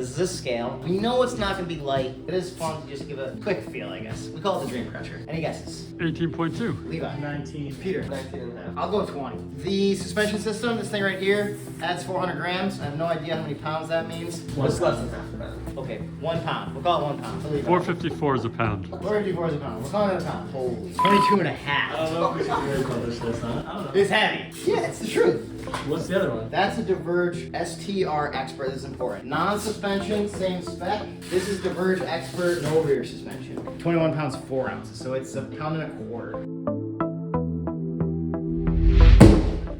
This is a scale. We know it's not gonna be light. It is fun to just give a quick feel, I guess. We call it the Dream Crusher. Any guesses? 18.2. Levi. 19. Peter. 19 and a half. I'll go 20. The suspension system, this thing right here, adds 400 grams. I have no idea how many pounds that means. It's less than half a pound. Okay, 1 pound. We'll call it 1 pound. 454 is a pound. 454 is a pound. We're calling it a pound. Holy. 22 and a half. I don't know if we should be worried about this list, huh? I don't know. It's heavy. Yeah, it's the truth. What's the other one? That's a Diverge STR Expert. This is important. Non-suspension, same spec. This is Diverge Expert, no rear suspension. 21 pounds, 4 ounces. So it's a pound and a quarter.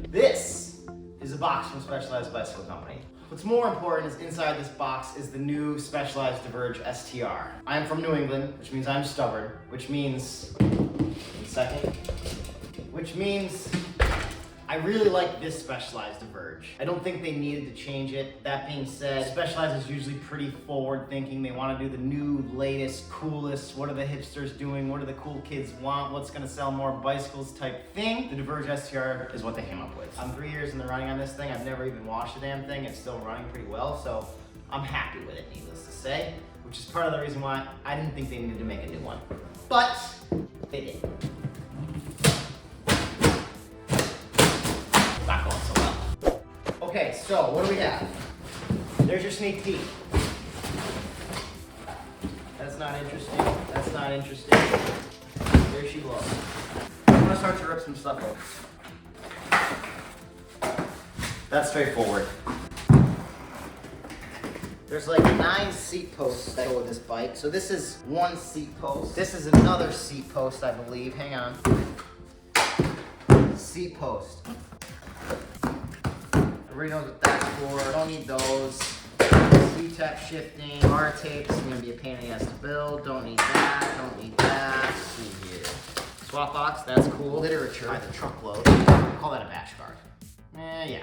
This is a box from Specialized Bicycle Company. What's more important is inside this box is the new Specialized Diverge STR. I'm from New England, which means I'm stubborn, which means, which means I really like this Specialized Diverge. I don't think they needed to change it. That being said, Specialized is usually pretty forward thinking. They want to do the new, latest, coolest, what are the hipsters doing, what do the cool kids want, what's gonna sell more bicycles type thing. The Diverge STR is what they came up with. I'm 3 years in the running on this thing. I've never even washed the damn thing. It's still running pretty well, so I'm happy with it, needless to say, which is part of the reason why I didn't think they needed to make a new one. But they did. Not going so well. Okay, so what do we have? There's your sneak peek. That's not interesting. That's not interesting. There she goes. I'm gonna start to rip some stuff open. That's straightforward. There's like 9 seat posts that go with this bike. So this is 1 seat post. This is another seat post, I believe. Hang on. Seat post. Everybody knows what that's for. Don't need those. C-tap shifting. Bar tape. This is gonna be a pain in the ass to build. Don't need that. Don't need that. Let's see here. Swap box. That's cool. Literature by the truckload. Call that a bash guard. Yeah.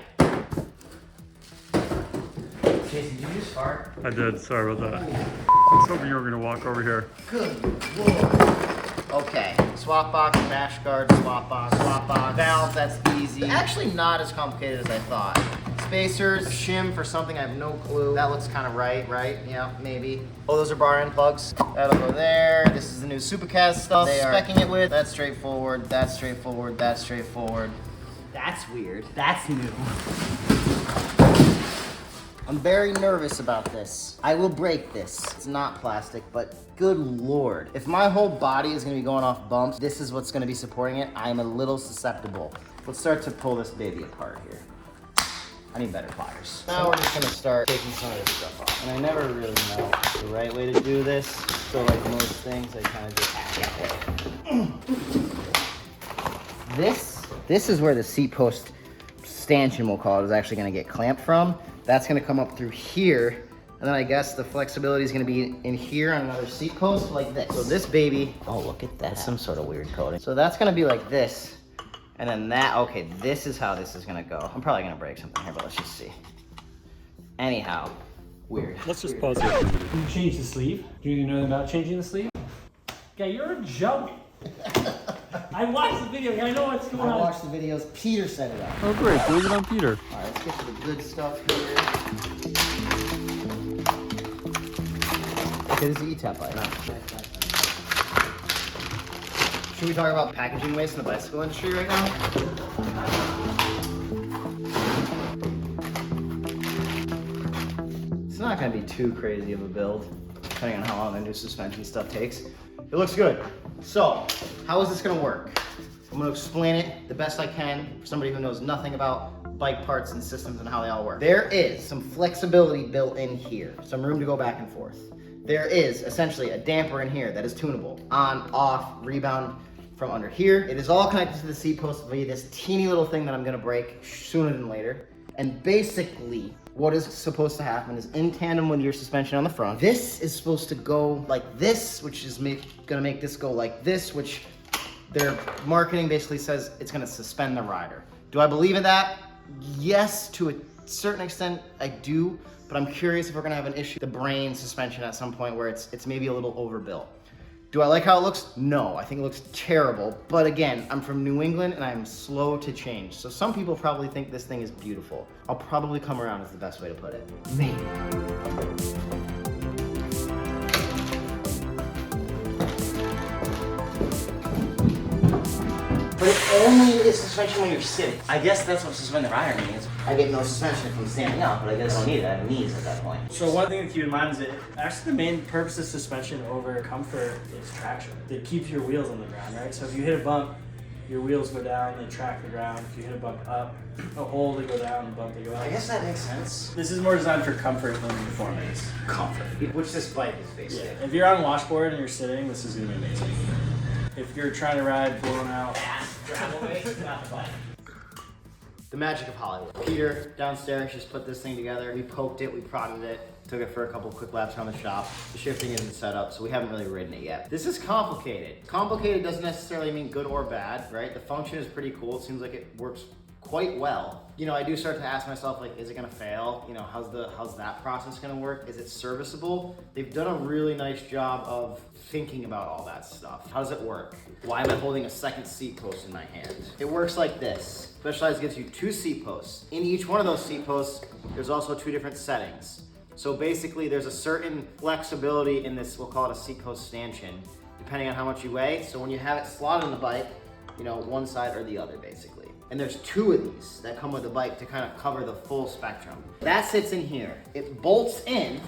Jason, did you just fart? I did, sorry about that. I was hoping you were gonna walk over here. Good lord. Okay, swap box, bash guard, swap box, valve, that's easy. Actually not as complicated as I thought. Spacers, shim for something, I have no clue. That looks kind of right? Yeah, maybe. Oh, those are bar end plugs. That'll go there. This is the new Supercast stuff they are specking it with. That's straightforward, that's straightforward, that's straightforward. That's weird, that's new. I'm very nervous about this. I will break this. It's not plastic, but good lord. If my whole body is gonna be going off bumps, this is what's gonna be supporting it. I'm a little susceptible. Let's start to pull this baby apart here. I need better pliers. Now we're just gonna start taking some of this stuff off. And I never really know the right way to do this. So like most things, I kind of just hack it. This is where the seat post stanchion, we'll call it, is actually gonna get clamped from. That's gonna come up through here, and then I guess the flexibility is gonna be in here on another seat post like this. So this baby, oh look at that, some sort of weird coating. So that's gonna be like this, and then that, okay, this is how this is gonna go. I'm probably gonna break something here, but let's just see. Anyhow, weird. Let's just pause here for a minute. You change the sleeve? Do you know anything about changing the sleeve? Yeah, you're a joke. I watched the video, I know what's going I on. watched the videos, Peter set it up. Oh great, blame it on Peter. All right, let's get to the good stuff here. Okay, this is the E-Tap bike. Should we talk about packaging waste in the bicycle industry right now? It's not gonna be too crazy of a build, depending on how long the new suspension stuff takes. It looks good. So, how is this gonna work? I'm gonna explain it the best I can for somebody who knows nothing about bike parts and systems and how they all work. There is some flexibility built in here, some room to go back and forth. There is essentially a damper in here that is tunable, on, off, rebound from under here. It is all connected to the seat post via this teeny little thing that I'm gonna break sooner than later. And basically, what is supposed to happen is in tandem with your suspension on the front, this is supposed to go like this, which is gonna make this go like this, which their marketing basically says it's gonna suspend the rider. Do I believe in that? Yes, to a certain extent, I do, but I'm curious if we're gonna have an issue with the brain suspension at some point where it's maybe a little overbuilt. Do I like how it looks? No, I think it looks terrible. But again, I'm from New England and I'm slow to change. So some people probably think this thing is beautiful. I'll probably come around is the best way to put it. Maybe. but it only is suspension when you're sitting. I guess that's what suspended rider means. I get no suspension from standing up, but I guess I don't need it. I have knees at that point. So one thing to keep in mind is that actually the main purpose of suspension over comfort is traction. It keeps your wheels on the ground, right? So if you hit a bump, your wheels go down, they track the ground. If you hit a bump up, a hole, they go down, a bump, they go up. I guess that makes sense. This is more designed for comfort than performance. Comfort, which this bike is basically. Yeah. If you're on washboard and you're sitting, this is gonna be amazing. If you're trying to ride blown out, not the bike. The magic of Hollywood. Peter downstairs just put this thing together. We poked it, we prodded it, took it for a couple quick laps around the shop. The shifting isn't set up, so we haven't really ridden it yet. This is complicated. Complicated doesn't necessarily mean good or bad, right? The function is pretty cool. It seems like it works quite well. You know, I do start to ask myself, like, is it gonna fail? You know, how's that process gonna work? Is it serviceable? They've done a really nice job of thinking about all that stuff. How does it work? Why am I holding a second seat post in my hand? It works like this. Specialized gives you 2 seat posts. In each one of those seat posts, there's also 2 different settings. So basically there's a certain flexibility in this, we'll call it a seat post stanchion, depending on how much you weigh. So when you have it slotted on the bike, you know, one side or the other basically. And there's 2 of these that come with the bike to kind of cover the full spectrum. That sits in here. It bolts in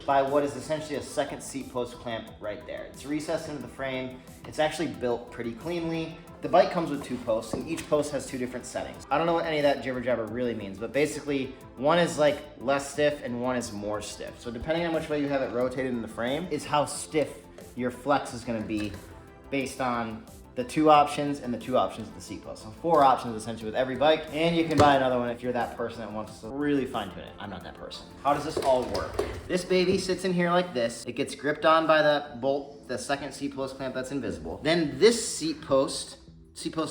by what is essentially a second seat post clamp right there. It's recessed into the frame. It's actually built pretty cleanly. The bike comes with 2 posts, and each post has 2 different settings. I don't know what any of that jibber jabber really means, but basically one is like less stiff and one is more stiff. So depending on which way you have it rotated in the frame is how stiff your flex is gonna be based on the 2 options and the 2 options of the seat post. So 4 options essentially with every bike, and you can buy another one if you're that person that wants to really fine tune it. I'm not that person. How does this all work? This baby sits in here like this. It gets gripped on by that bolt, the second seat post clamp that's invisible. Then this seat post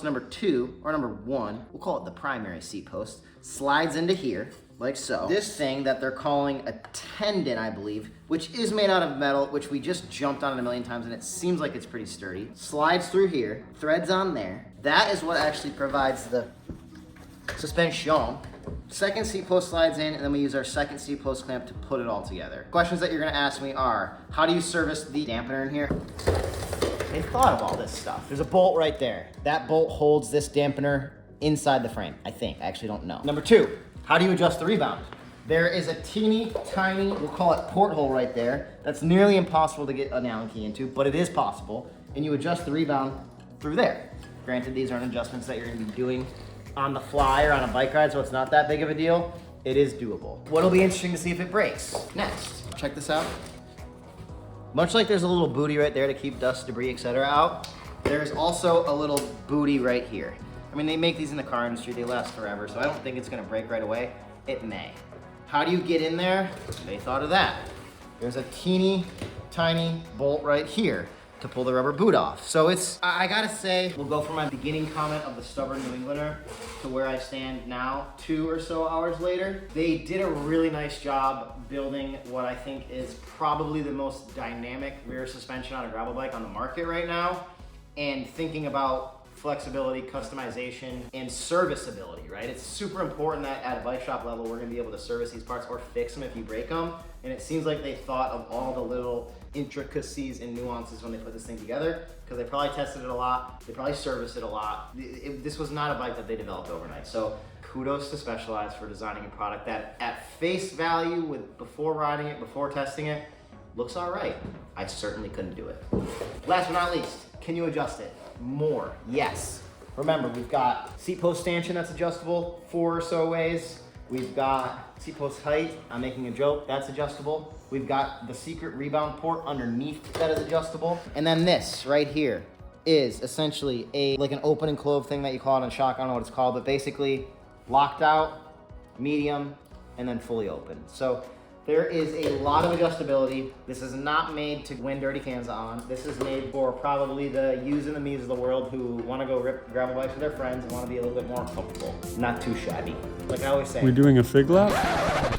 number 2, or number 1, we'll call it the primary seat post, slides into here, like so. This thing that they're calling a tendon, I believe, which is made out of metal, which we just jumped on it a million times, and it seems like it's pretty sturdy. Slides through here, threads on there. That is what actually provides the suspension. Second seat post slides in, and then we use our second seat post clamp to put it all together. Questions that you're gonna ask me are, how do you service the dampener in here? They thought of all this stuff. There's a bolt right there. That bolt holds this dampener inside the frame, I think. I actually don't know. Number 2, how do you adjust the rebound? There is a teeny tiny, we'll call it porthole right there. That's nearly impossible to get an Allen key into, but it is possible. And you adjust the rebound through there. Granted, these aren't adjustments that you're gonna be doing on the fly or on a bike ride, so it's not that big of a deal. It is doable. What'll be interesting to see if it breaks next. Check this out. Much like there's a little booty right there to keep dust, debris, etc. out, there's also a little booty right here. I mean, they make these in the car industry, they last forever, so I don't think it's gonna break right away. It may. How do you get in there? They thought of that. There's a teeny tiny bolt right here to pull the rubber boot off. So it's, I gotta say, we'll go from my beginning comment of the stubborn New Englander to where I stand now, 2 or so hours later. They did a really nice job building what I think is probably the most dynamic rear suspension on a gravel bike on the market right now, and thinking about flexibility, customization, and serviceability, right? It's super important that at a bike shop level, we're gonna be able to service these parts or fix them if you break them. And it seems like they thought of all the little intricacies and nuances when they put this thing together, because they probably tested it a lot, they probably serviced it a lot. This was not a bike that they developed overnight. So kudos to Specialized for designing a product that at face value, before riding it, before testing it, looks all right. I certainly couldn't do it. Last but not least, can you adjust it? More, yes. Remember, we've got seat post stanchion that's adjustable 4 or so ways. We've got seat post height, I'm making a joke, that's adjustable. We've got the secret rebound port underneath that is adjustable. And then this right here is essentially like an open and close thing that you call it on shock, I don't know what it's called, but basically locked out, medium, and then fully open. So there is a lot of adjustability. This is not made to win dirty cans on. This is made for probably the yous and the me's of the world who want to go rip gravel bikes with their friends and want to be a little bit more comfortable. Not too shabby. Like I always say. We're doing a fig lap?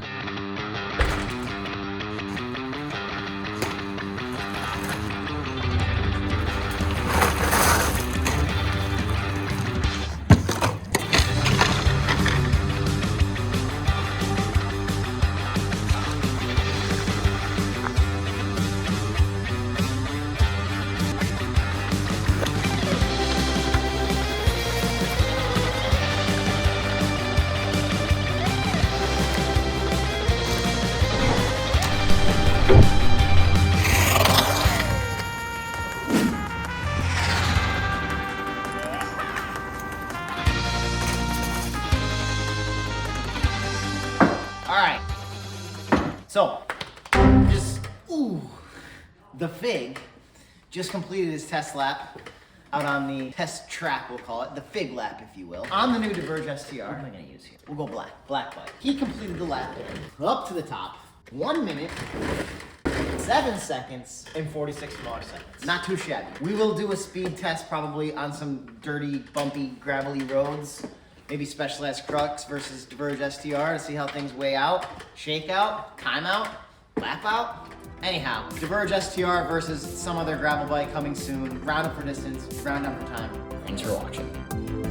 So, the Fig just completed his test lap out on the test track, we'll call it, the Fig lap, if you will, on the new Diverge STR. What am I gonna use here? We'll go black bike. He completed the lap up to the top, 1 minute, 7 seconds, In 46 more seconds. not too shabby. We will do a speed test probably on some dirty, bumpy, gravelly roads. Maybe Specialized Crux versus Diverge STR to see how things weigh out, shake out, time out, lap out. Anyhow, Diverge STR versus some other gravel bike coming soon. Round up for distance, round up for time. Thanks for watching.